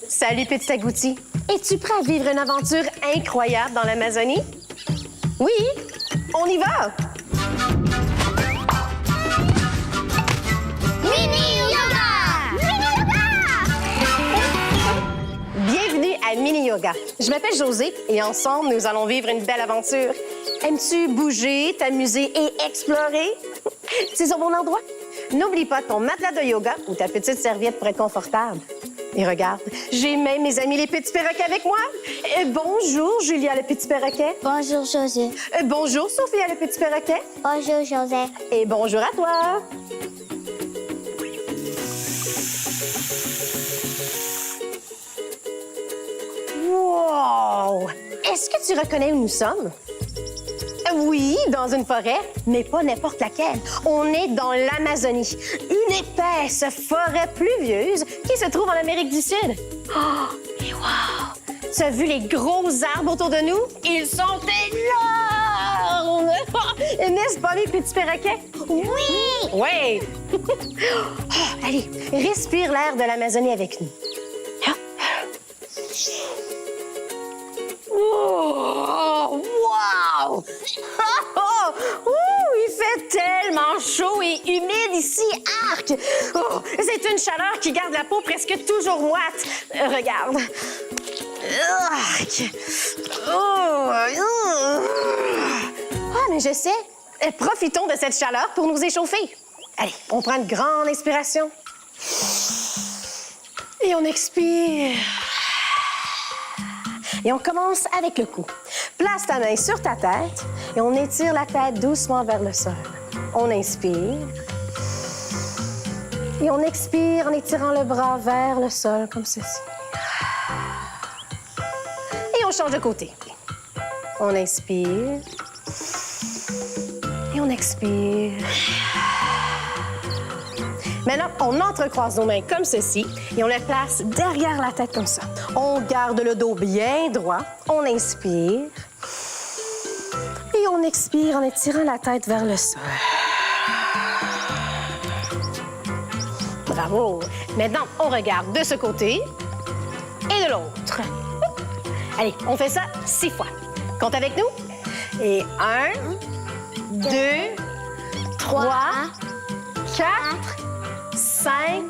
Salut, petit agouti. Es-tu prêt à vivre une aventure incroyable dans l'Amazonie? Oui, on y va! Mini-yoga! Bienvenue à Mini Yoga. Je m'appelle Josée et ensemble, nous allons vivre une belle aventure. Aimes-tu bouger, t'amuser et explorer? C'est au bon endroit? N'oublie pas ton matelas de yoga ou ta petite serviette pour être confortable. Et regarde, j'ai même mes amis les petits perroquets avec moi. Bonjour, Julia le petit perroquet. Bonjour, José. Bonjour, Sophia le petit perroquet. Bonjour, José. Et bonjour à toi. Wow! Est-ce que tu reconnais où nous sommes? Oui, dans une forêt, mais pas n'importe laquelle. On est dans l'Amazonie, une épaisse forêt pluvieuse qui se trouve en Amérique du Sud. Oh, et wow! Tu as vu les gros arbres autour de nous? Ils sont énormes! N'est-ce pas, mes petits perroquets? Oui! Oui! Oh, allez, respire l'air de l'Amazonie avec nous. Oh, wow! Oh, il fait tellement chaud et humide ici, arc! Oh, c'est une chaleur qui garde la peau presque toujours moite. Regarde. Arc! Oh, ah, mais je sais. Profitons de cette chaleur pour nous échauffer. Allez, on prend une grande inspiration. Et on expire. Et on commence avec le cou. Place ta main sur ta tête et on étire la tête doucement vers le sol. On inspire. Et on expire en étirant le bras vers le sol, comme ceci. Et on change de côté. On inspire. Et on expire. Maintenant, on entrecroise nos mains comme ceci et on les place derrière la tête comme ça. On garde le dos bien droit. On inspire. Et on expire en étirant la tête vers le sol. Bravo! Maintenant, on regarde de ce côté et de l'autre. Allez, on fait ça 6 fois. Compte avec nous. Et 1, 2, 3, 4, 5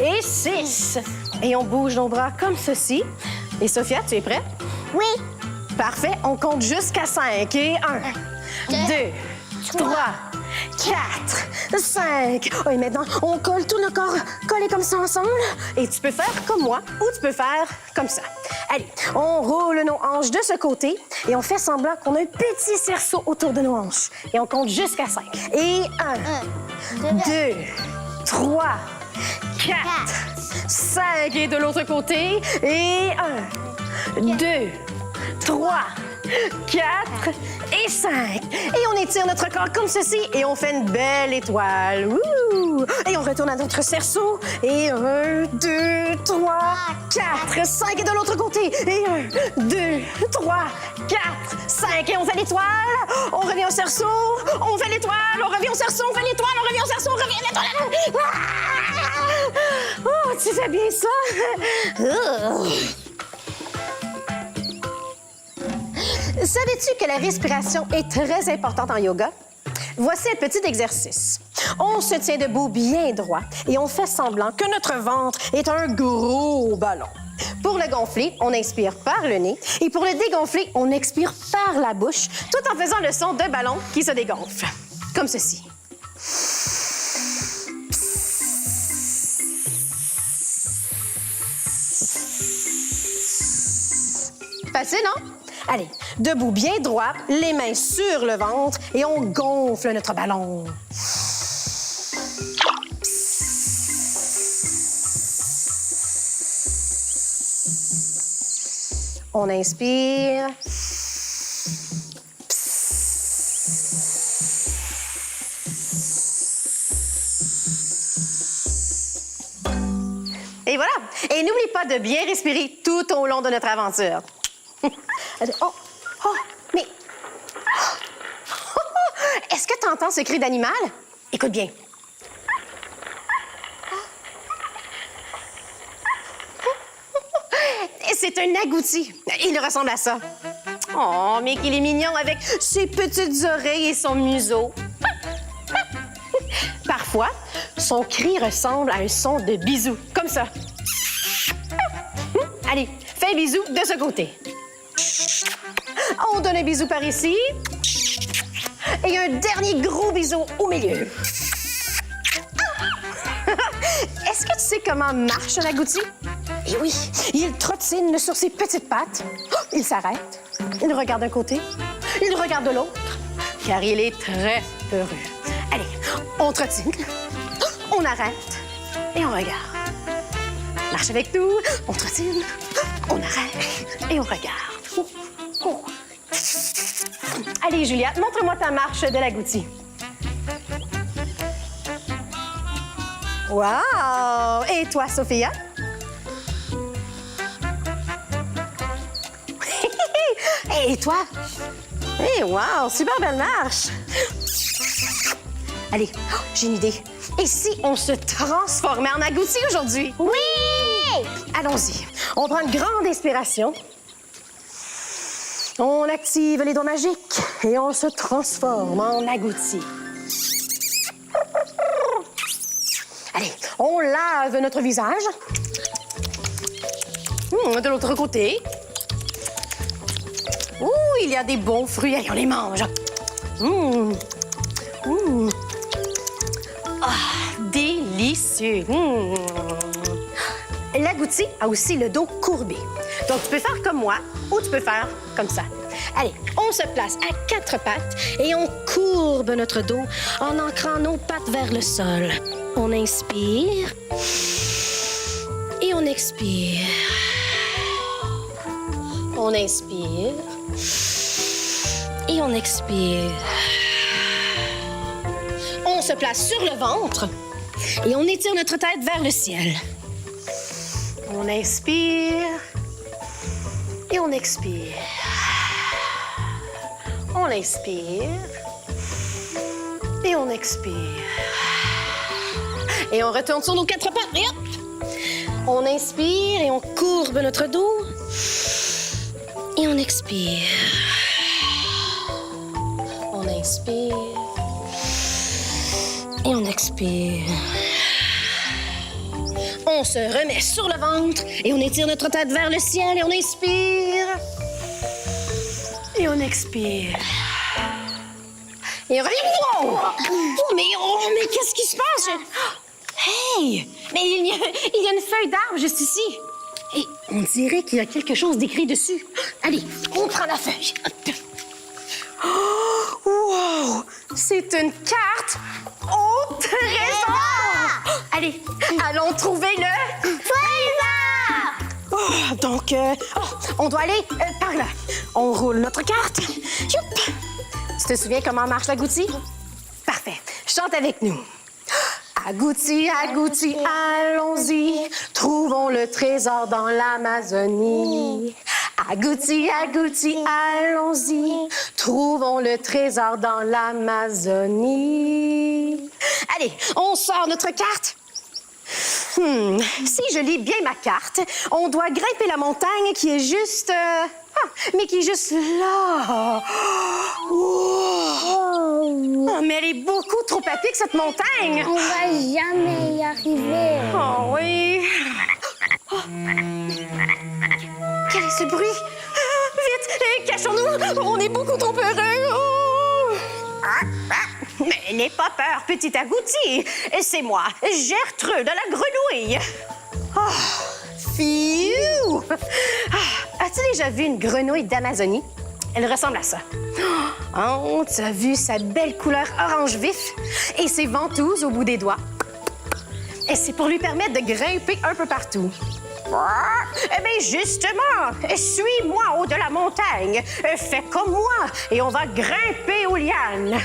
et 6. Et on bouge nos bras comme ceci. Et Sophia, tu es prête? Oui. Parfait. On compte jusqu'à 5. Et 1, 2, 3, 4, 5. Et maintenant, on colle tout le corps collé comme ça ensemble. Et tu peux faire comme moi ou tu peux faire comme ça. Allez, on roule nos hanches de ce côté et on fait semblant qu'on a un petit cerceau autour de nos hanches. Et on compte jusqu'à 5. Et 1, 2, 3, 4, 5. Et de l'autre côté. Et 1, 2, 3, 4 et 5. Et on étire notre corps comme ceci et on fait une belle étoile. Wouh! Et on retourne à notre cerceau. Et 1, 2, 3, 4, 5. Et de l'autre côté. Et 1, 2, 3, 4, 5. Et on fait l'étoile. On revient au cerceau. On fait l'étoile. On revient au cerceau. On fait l'étoile. On revient au cerceau. On revient à l'étoile. Ah! Oh, tu fais bien ça. Savais-tu que la respiration est très importante en yoga? Voici un petit exercice. On se tient debout bien droit et on fait semblant que notre ventre est un gros ballon. Pour le gonfler, on inspire par le nez et pour le dégonfler, on expire par la bouche tout en faisant le son d'un ballon qui se dégonfle. Comme ceci. Facile, non? Allez, debout bien droit, les mains sur le ventre et on gonfle notre ballon. On inspire. Et voilà. Et n'oublie pas de bien respirer tout au long de notre aventure. Oh, oh, mais... Est-ce que tu entends ce cri d'animal? Écoute bien. C'est un agouti. Il ressemble à ça. Oh, mais qu'il est mignon avec ses petites oreilles et son museau. Parfois, son cri ressemble à un son de bisou, comme ça. Allez, fais un bisou de ce côté. On donne un bisou par ici. Et un dernier gros bisou au milieu. Est-ce que tu sais comment marche un agouti? Eh oui, il trottine sur ses petites pattes. Il s'arrête. Il regarde d'un côté. Il regarde de l'autre. Car il est très peureux. Allez, on trottine. On arrête. Et on regarde. Marche avec nous. On trottine. On arrête. Et on regarde. Oh. Allez, Juliette, montre-moi ta marche de l'agouti. Wow! Et toi, Sophia? Et toi? Hey, wow! Super belle marche! Allez, j'ai une idée. Et si on se transformait en agouti aujourd'hui? Oui! Allons-y. On prend une grande inspiration. On active les doigts magiques et on se transforme en agouti. Allez, on lave notre visage. De l'autre côté. Ouh, il y a des bons fruits. Allez, on les mange. Ah, délicieux. L'agouti a aussi le dos courbé. Donc, tu peux faire comme moi ou tu peux faire comme ça. Allez, on se place à 4 pattes et on courbe notre dos en ancrant nos pattes vers le sol. On inspire et on expire. On inspire et on expire. On se place sur le ventre et on étire notre tête vers le ciel. On inspire et on expire. On inspire et on expire. Et on retourne sur nos 4 pattes. Et hop! On inspire et on courbe notre dos. Et on expire. On inspire et on expire. On se remet sur le ventre et on étire notre tête vers le ciel et on inspire. Et on expire. Et on revient. Wow! Mais qu'est-ce qui se passe? Hey! Mais il y a une feuille d'arbre juste ici. Et on dirait qu'il y a quelque chose d'écrit dessus. Allez, on prend la feuille. Oh, wow! C'est une carte au trésor! Allez, allons trouver le Trésor! Oh, donc, on doit aller par là. On roule notre carte. Youp! Tu te souviens comment marche l'agouti? Parfait. Chante avec nous. Agouti, agouti, allons-y. Trouvons le trésor dans l'Amazonie. Agouti, agouti, allons-y. Trouvons le trésor dans l'Amazonie. Allez, on sort notre carte. Si je lis bien ma carte, on doit grimper la montagne qui est juste... mais qui est juste là. Oh, mais elle est beaucoup trop à pic, cette montagne. On va jamais y arriver. Oh oui. Oh. Quel est ce bruit? Vite, cachons-nous. On est beaucoup trop heureux. Oh. Mais n'aie pas peur, petit agouti. C'est moi, Gertrude la grenouille. Oh. Fiou! As-tu déjà vu une grenouille d'Amazonie? Elle ressemble à ça. Oh, tu as vu sa belle couleur orange vif et ses ventouses au bout des doigts. Et c'est pour lui permettre de grimper un peu partout. Eh bien, justement, suis-moi au haut de la montagne. Fais comme moi et on va grimper aux lianes.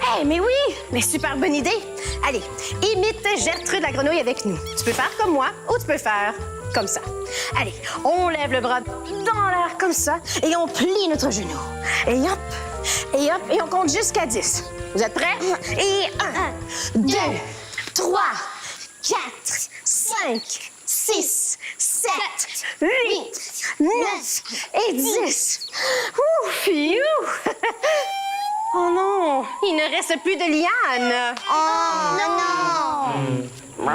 Hey, mais oui! Mais super bonne idée! Allez, imite Gertrude la grenouille avec nous. Tu peux faire comme moi ou tu peux faire comme ça. Allez, on lève le bras dans l'air comme ça et on plie notre genou. Et hop, et on compte jusqu'à 10. Vous êtes prêts? Et 1, 2, 3, 4, 5, 6, 7, 7, 8, 9 et 10. Ouf, you. Oh non, il ne reste plus de liane. Oh non!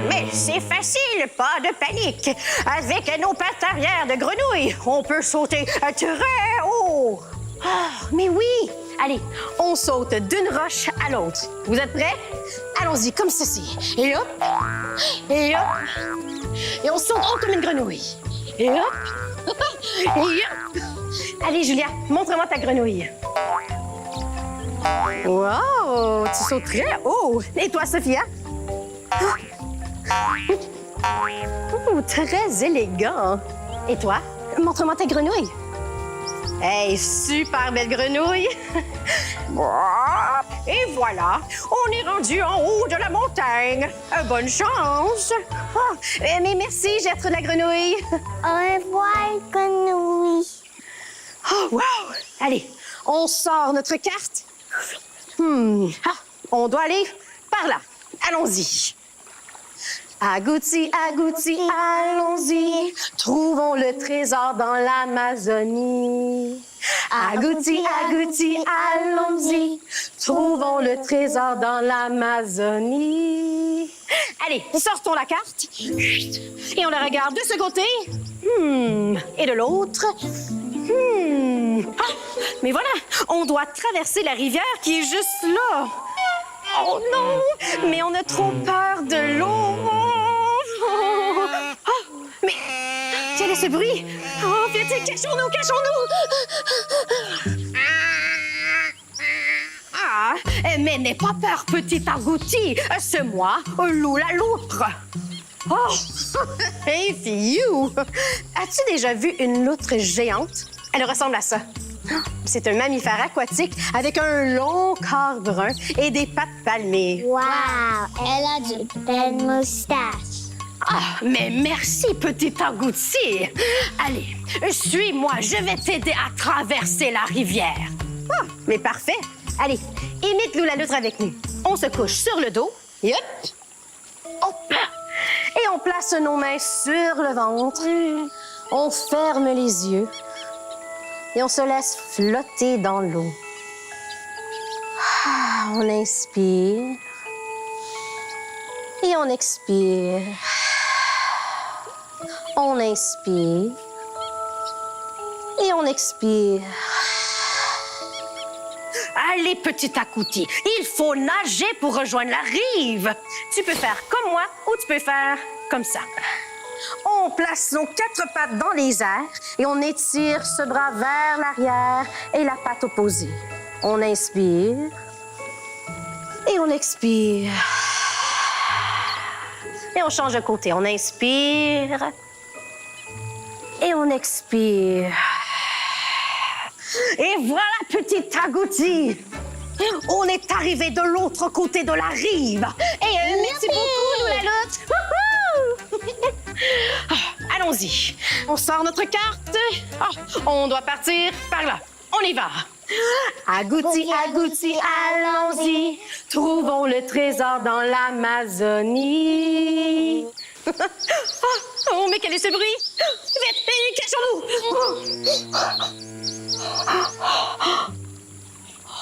Mais c'est facile, pas de panique. Avec nos pattes arrière de grenouille, on peut sauter très haut. Oh, mais oui! Allez, on saute d'une roche à l'autre. Vous êtes prêts? Allons-y, comme ceci. Et hop! Et hop! Et on saute haut comme une grenouille. Et hop! Et hop! Allez, Julia, montre-moi ta grenouille. Wow! Tu sautes très haut. Et toi, Sophia? Oh, très élégant. Et toi? Montre-moi ta grenouille. Hey, super belle grenouille. Et voilà, on est rendu en haut de la montagne. Bonne chance. Oh, mais merci, Gertrude la grenouille. Au revoir, grenouille. Oh, wow! Allez, on sort notre carte. On doit aller par là. Allons-y. Agouti, agouti, allons-y. Trouvons le trésor dans l'Amazonie. Agouti, agouti, allons-y. Trouvons le trésor dans l'Amazonie. Allez, sortons la carte. Et on la regarde de ce côté. Et de l'autre. Ah, mais voilà, on doit traverser la rivière qui est juste là. Oh non, mais on a trop peur de l'eau. Oh, mais quel est ce bruit? Oh, vite, cachons-nous, cachons-nous. Ah, mais n'aie pas peur, petit agouti. C'est moi, Lou la loutre. Oh, hey, you! As-tu déjà vu une loutre géante? Elle ressemble à ça. C'est un mammifère aquatique avec un long corps brun et des pattes palmées. Wow! Elle a de belles moustaches. Ah, mais merci, petit agouti. Allez, suis-moi, je vais t'aider à traverser la rivière. Ah, mais parfait. Allez, imite Lou la loutre avec nous. On se couche sur le dos. Hop. Hop. Et on place nos mains sur le ventre. On ferme les yeux. Et on se laisse flotter dans l'eau. Ah, on inspire. Et on expire. On inspire. Et on expire. Allez, petit agouti, il faut nager pour rejoindre la rive. Tu peux faire comme moi ou tu peux faire comme ça. On place nos 4 pattes dans les airs et on étire ce bras vers l'arrière et la patte opposée. On inspire et on expire. Et on change de côté. On inspire et on expire. Et voilà, petit agouti! On est arrivé de l'autre côté de la rive. Et merci beaucoup, Lou la loutre. Allons-y. On sort notre carte. On doit partir par là. On y va. Agouti, agouti, allons-y. Trouvons le trésor dans l'Amazonie. Oh, mais quel est ce bruit? Vite, cachons-nous!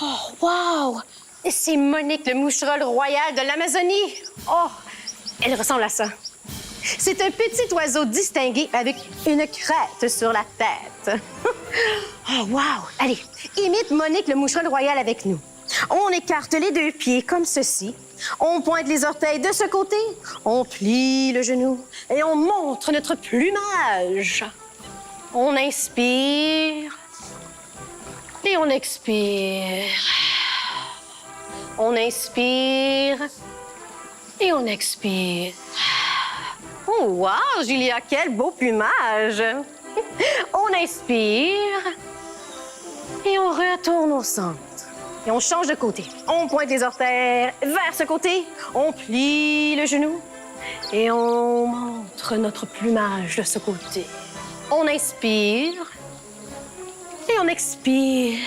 Oh, wow! C'est Monique, le moucherolle royal de l'Amazonie. Oh, elle ressemble à ça. C'est un petit oiseau distingué avec une crête sur la tête. Oh, wow! Allez, imite Monique, le moucherolle royal avec nous. On écarte les 2 pieds comme ceci. On pointe les orteils de ce côté. On plie le genou et on montre notre plumage. On inspire et on expire. On inspire et on expire. Oh, wow, Julia, quel beau plumage! On inspire et on retourne au centre. Et on change de côté. On pointe les orteils vers ce côté. On plie le genou et on montre notre plumage de ce côté. On inspire et on expire.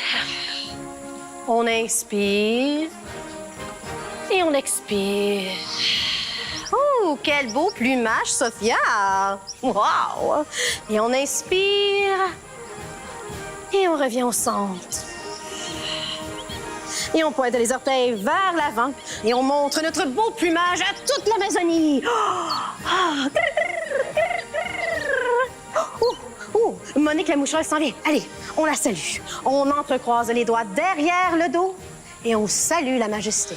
On inspire et on expire. Oh, Ouh, quel beau plumage, Sophia! Wow! Et on inspire. Et on revient au centre. Et on pointe les orteils vers l'avant. Et on montre notre beau plumage à toute l'Amazonie. Monique la moucheuse s'en vient. Allez, on la salue. On entrecroise les doigts derrière le dos et on salue la majesté.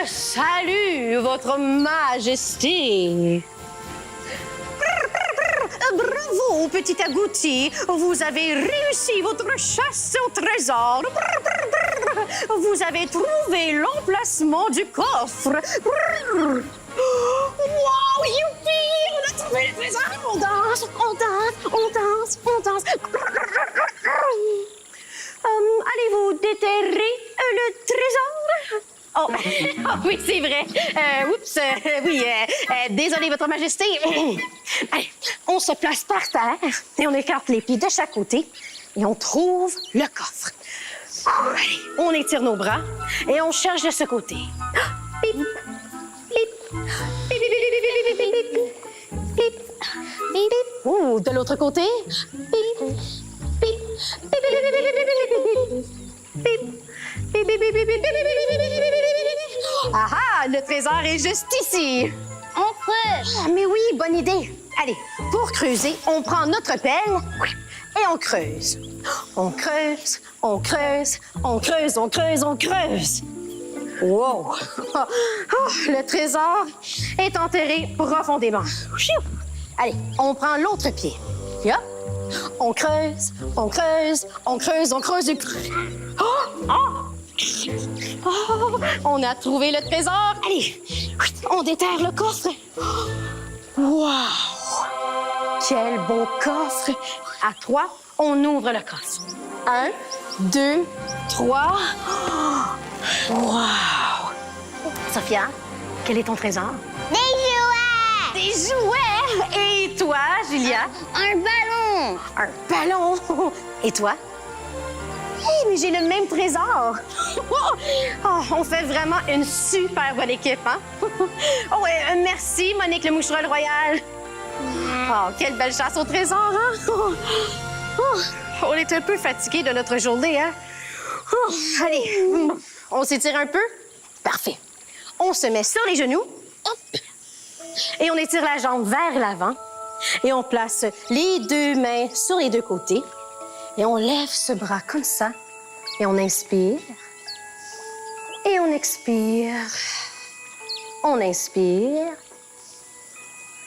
Salut, votre majesté. Bravo, petit agouti. Vous avez réussi votre chasse au trésor. Vous avez trouvé l'emplacement du coffre. Wow, youpi! On a trouvé le trésor! On danse, on danse, on danse, on danse. Allez-vous déterrer le trésor? Oh, oh oui, c'est vrai. Oups, oui, désolé, Votre Majesté. Allez, on se place par terre et on écarte les pieds de chaque côté et on trouve le coffre. Allez, on étire nos bras et on cherche de ce côté. Pip, pip, pip, pip, pip, pip, pip, pip, pip, pip. Oh, de l'autre côté. Pip, pip, pip, pip, pip, pip. Ah ah, le trésor est juste ici. On creuse. Ah, mais oui, bonne idée. Allez, pour creuser, on prend notre pelle et on creuse. On creuse, on creuse, on creuse, on creuse, on creuse. Wow! Oh, le trésor est enterré profondément. Allez, on prend l'autre pied. Hop. On creuse, on creuse, on creuse, on creuse. Oh! Oh! Oh! On a trouvé le trésor. Allez, on déterre le coffre. Wow! Quel beau coffre! À 3, on ouvre le coffre. 1, 2, 3. Wow! Sophia, quel est ton trésor? Des jouets. Des jouets! Et toi, Julia? Un ballon. Un ballon! Et toi? Hey, mais j'ai le même trésor! Oh, on fait vraiment une super bonne équipe, hein? Oh, ouais, merci, Monique le moucheron royal! Oh, quelle belle chasse au trésor, hein? Oh, on est un peu fatigués de notre journée, hein? Oh, allez, on s'étire un peu? Parfait. On se met sur les genoux. Hop. Et on étire la jambe vers l'avant. Et on place les deux mains sur les deux côtés. Et on lève ce bras comme ça. Et on inspire. Et on expire. On inspire.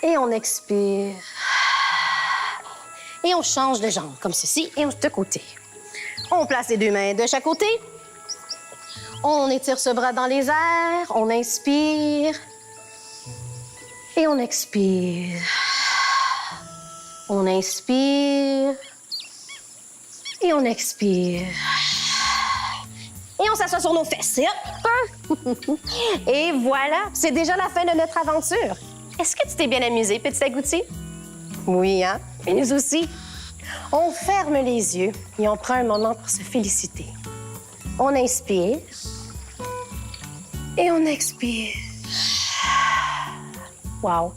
Et on expire. Et on change de jambe, comme ceci, et de côté. On place les deux mains de chaque côté. On étire ce bras dans les airs. On inspire. Et on expire. On inspire. Et on expire. Et on s'assoit sur nos fesses. Et hop! Et voilà, c'est déjà la fin de notre aventure. Est-ce que tu t'es bien amusé, petit agouti? Oui, hein? Et nous aussi. On ferme les yeux et on prend un moment pour se féliciter. On inspire. Et on expire. Wow!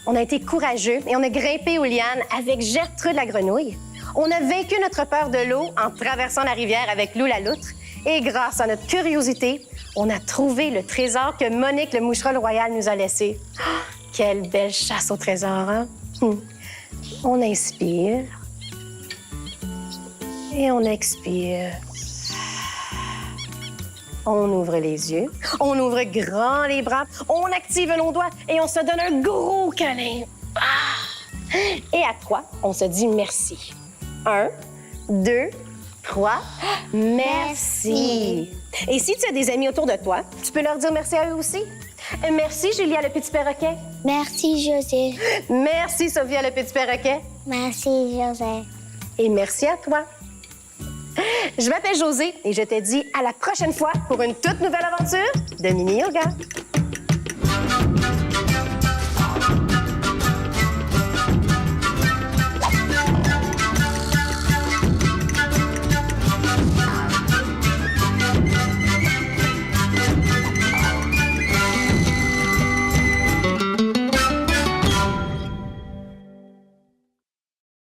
On a été courageux et on a grimpé aux lianes avec Gertrude la grenouille. On a vaincu notre peur de l'eau en traversant la rivière avec Lou la loutre. Et grâce à notre curiosité, on a trouvé le trésor que Monique le moucheron royal nous a laissé. Oh, quelle belle chasse au trésor, hein? On inspire. Et on expire. On ouvre les yeux. On ouvre grand les bras. On active nos doigts et on se donne un gros câlin. Ah! Et à 3, on se dit merci. 1, 2, 3. Merci. Et si tu as des amis autour de toi, tu peux leur dire merci à eux aussi. Merci, Julia, le petit perroquet. Merci, José. Merci, Sophia, le petit perroquet. Merci, José. Et merci à toi. Je m'appelle Josée et je te dis à la prochaine fois pour une toute nouvelle aventure de Mini Yoga.